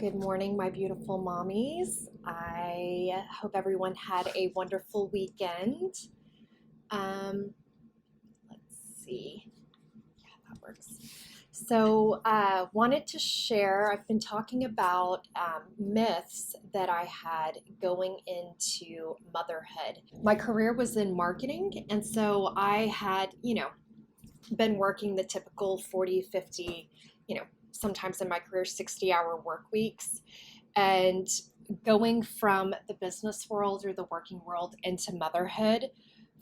Good morning, my beautiful mommies. I hope everyone had a wonderful weekend. Um, let's see. Yeah, that works. Wanted to share. I've been talking about myths that I had going into motherhood. My career was in marketing, and so I had, been working the typical 40, 50, sometimes in my career, 60-hour work weeks. And going from the business world or the working world into motherhood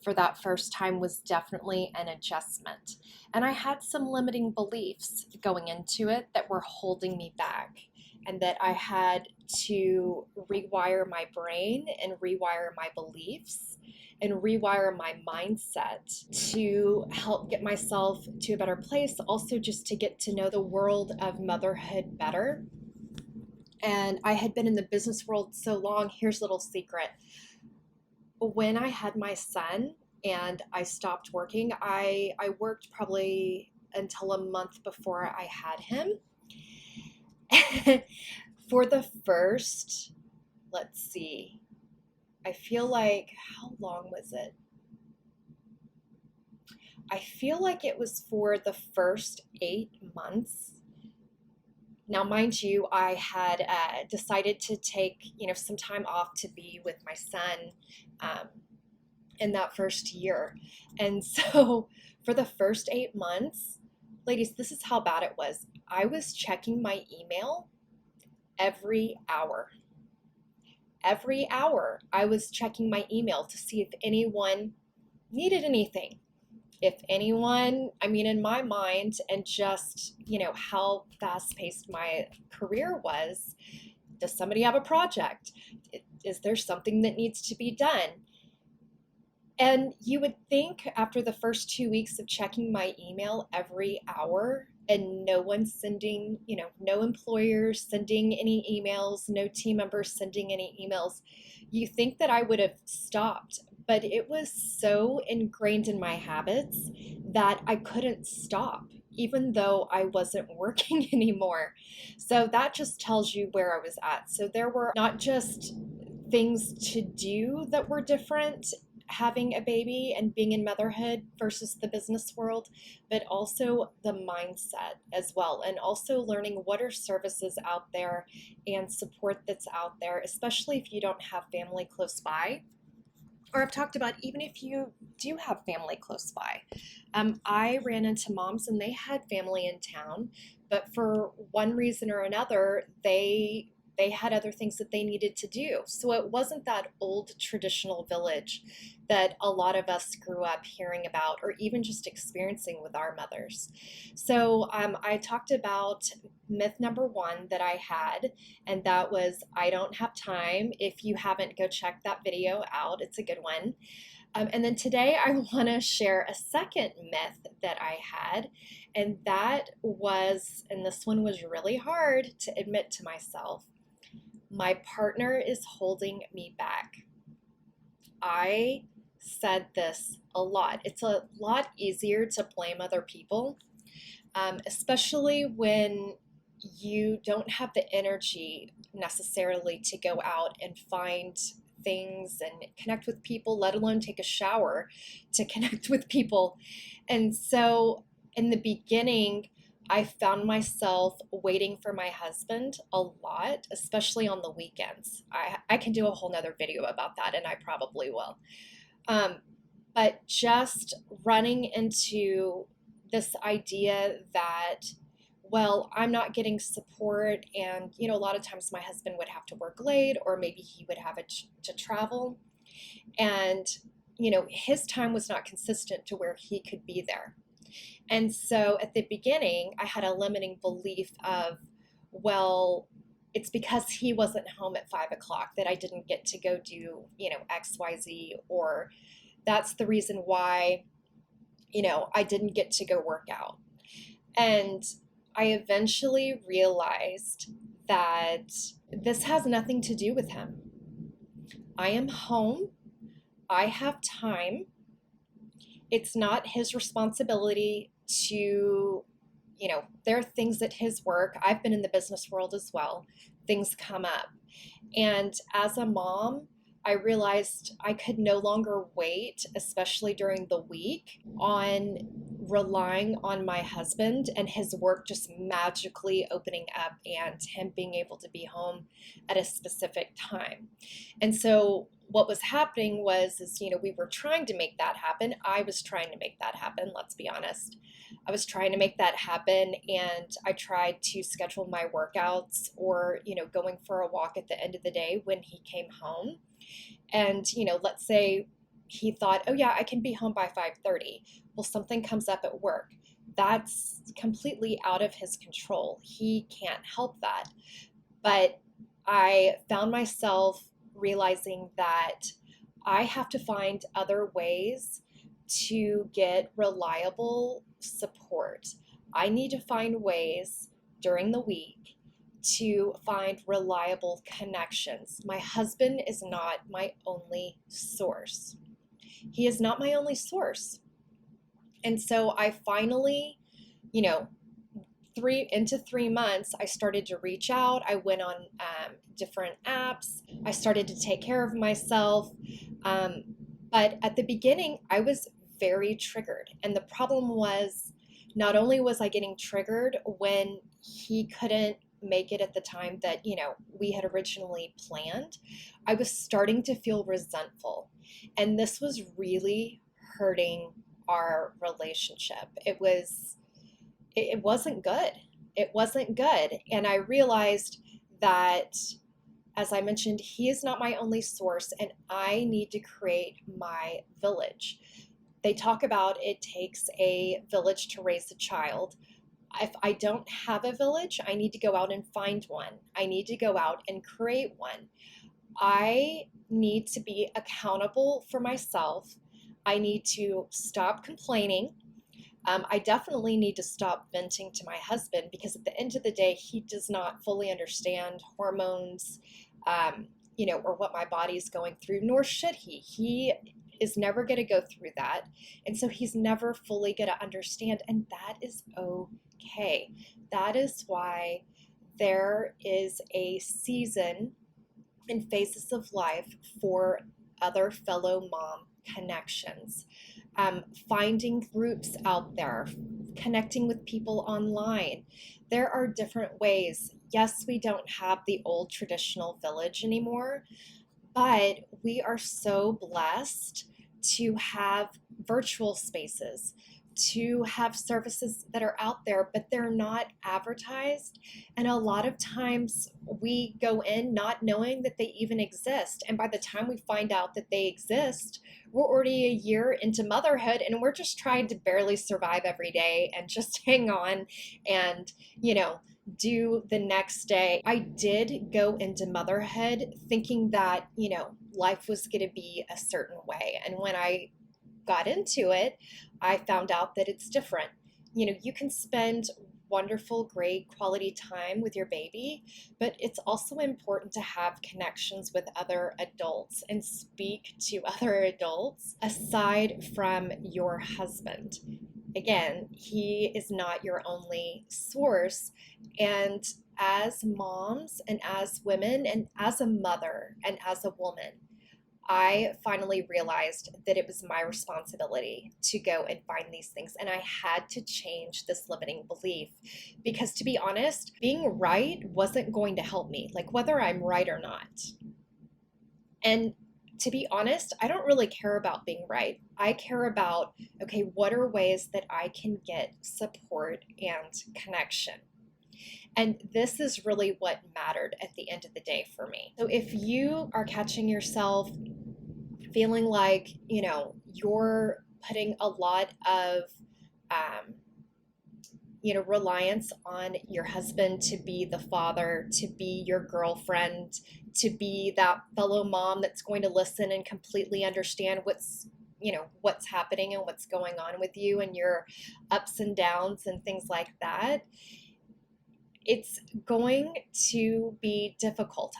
for that first time was definitely an adjustment. And I had some limiting beliefs going into it that were holding me back, and that I had to rewire my brain and rewire my beliefs and rewire my mindset to help get myself to a better place. Also, just to get to know the world of motherhood better. And I had been in the business world so long. Here's a little secret. When I had my son and I stopped working, I worked probably until a month before I had him. For the first, let's see, I feel like, how long was it? I feel like it was for the first 8 months. Now, mind you, I had decided to take, some time off to be with my son in that first year. And so for the first 8 months, ladies, this is how bad it was. I was checking my email every hour. Every hour, I was checking my email to see if anyone needed anything. If anyone, in my mind, and just, how fast paced my career was, does somebody have a project? Is there something that needs to be done? And you would think after the first 2 weeks of checking my email every hour and no one sending, no employers sending any emails, no team members sending any emails, you think that I would have stopped. But it was so ingrained in my habits that I couldn't stop, even though I wasn't working anymore. So that just tells you where I was at. So there were not just things to do that were different having a baby and being in motherhood versus the business world, but also the mindset as well. And also learning what are services out there and support that's out there, especially if you don't have family close by. Or I've talked about even if you do have family close by. I ran into moms and they had family in town, but for one reason or another, they had other things that they needed to do. So it wasn't that old traditional village that a lot of us grew up hearing about or even just experiencing with our mothers. So I talked about myth number one that I had, and that was I don't have time. If you haven't, go check that video out. It's a good one. And then today I want to share a second myth that I had, and that was, and this one was really hard to admit to myself, my partner is holding me back. I said this a lot. It's a lot easier to blame other people, especially when you don't have the energy necessarily to go out and find things and connect with people, let alone take a shower to connect with people. And so in the beginning, I found myself waiting for my husband a lot, especially on the weekends. I can do a whole nother video about that, and I probably will. But just running into this idea that, well, I'm not getting support, and a lot of times my husband would have to work late, or maybe he would have to travel, and his time was not consistent to where he could be there. And so at the beginning, I had a limiting belief of, well, it's because he wasn't home at 5 o'clock that I didn't get to go do, XYZ, or that's the reason why, I didn't get to go work out. And I eventually realized that this has nothing to do with him. I am home. I have time. It's not his responsibility to, there are things at his work. I've been in the business world as well. Things come up. And as a mom, I realized I could no longer wait, especially during the week, on relying on my husband and his work just magically opening up and him being able to be home at a specific time. And so what was happening is, we were trying to make that happen. I was trying to make that happen, let's be honest. I was trying to make that happen, and I tried to schedule my workouts or, going for a walk at the end of the day when he came home. And, let's say he thought, oh yeah, I can be home by 5:30. Well, something comes up at work. That's completely out of his control. He can't help that. But I found myself realizing that I have to find other ways to get reliable support. I need to find ways during the week to find reliable connections. My husband is not my only source. He is not my only source. And so I finally, you know, 3 months, I started to reach out. I went on different apps. I started to take care of myself. But at the beginning, I was very triggered. And the problem was, not only was I getting triggered when he couldn't make it at the time that, we had originally planned, I was starting to feel resentful. And this was really hurting our relationship. It wasn't good. It wasn't good. And I realized that, as I mentioned, he is not my only source, and I need to create my village. They talk about it takes a village to raise a child. If I don't have a village, I need to go out and find one. I need to go out and create one. I need to be accountable for myself. I need to stop complaining. I definitely need to stop venting to my husband, because at the end of the day, he does not fully understand hormones, or what my body is going through, nor should he. He is never going to go through that. And so he's never fully going to understand. And that is okay. That is why there is a season and phases of life for other fellow mom connections. Finding groups out there, connecting with people online. There are different ways. Yes, we don't have the old traditional village anymore, but we are so blessed to have virtual spaces, to have services that are out there, but they're not advertised. And a lot of times we go in not knowing that they even exist. And by the time we find out that they exist, we're already a year into motherhood, and we're just trying to barely survive every day and just hang on and, do the next day. I did go into motherhood thinking that, life was going to be a certain way. And when I got into it, I found out that it's different. You can spend wonderful, great quality time with your baby, but it's also important to have connections with other adults and speak to other adults aside from your husband. Again, he is not your only source. And as moms and as women and as a mother and as a woman, I finally realized that it was my responsibility to go and find these things. And I had to change this limiting belief, because, to be honest, being right wasn't going to help me, like whether I'm right or not. And to be honest, I don't really care about being right. I care about, okay, what are ways that I can get support and connection? And this is really what mattered at the end of the day for me. So if you are catching yourself feeling like, you're putting a lot of, reliance on your husband to be the father, to be your girlfriend, to be that fellow mom that's going to listen and completely understand what's happening and what's going on with you and your ups and downs and things like that, it's going to be difficult.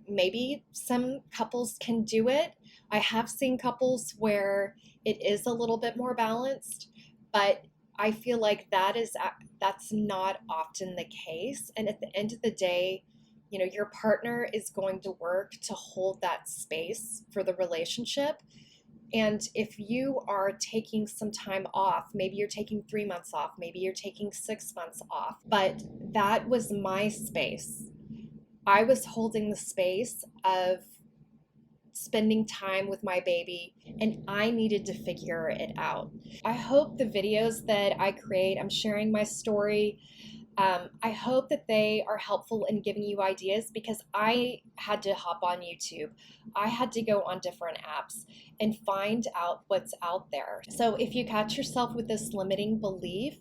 Maybe some couples can do it. I have seen couples where it is a little bit more balanced, but I feel like that's not often the case. And at the end of the day, your partner is going to work to hold that space for the relationship. And if you are taking some time off, maybe you're taking 3 months off, maybe you're taking 6 months off, but that was my space. I was holding the space of spending time with my baby, and I needed to figure it out. I hope the videos that I create, I'm sharing my story. I hope that they are helpful in giving you ideas, because I had to hop on YouTube. I had to go on different apps and find out what's out there. So if you catch yourself with this limiting belief,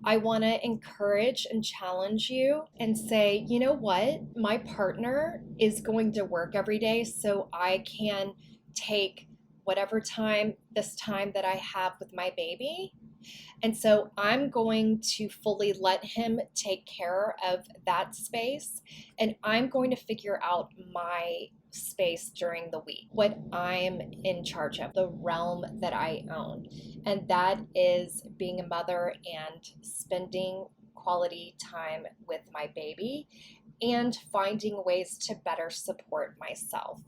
I want to encourage and challenge you and say, you know what? My partner is going to work every day, so I can take whatever this time that I have with my baby, and so I'm going to fully let him take care of that space, and I'm going to figure out my space during the week, what I'm in charge of, the realm that I own. And that is being a mother and spending quality time with my baby and finding ways to better support myself.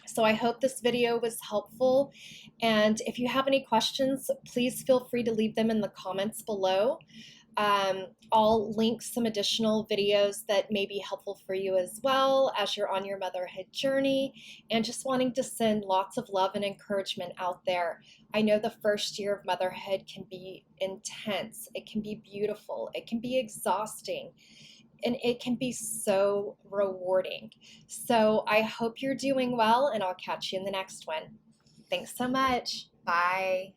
So I hope this video was helpful. And if you have any questions, please feel free to leave them in the comments below. I'll link some additional videos that may be helpful for you as well as you're on your motherhood journey and just wanting to send lots of love and encouragement out there. I know the first year of motherhood can be intense. It can be beautiful. It can be exhausting. And it can be so rewarding. So I hope you're doing well, and I'll catch you in the next one. Thanks so much. Bye.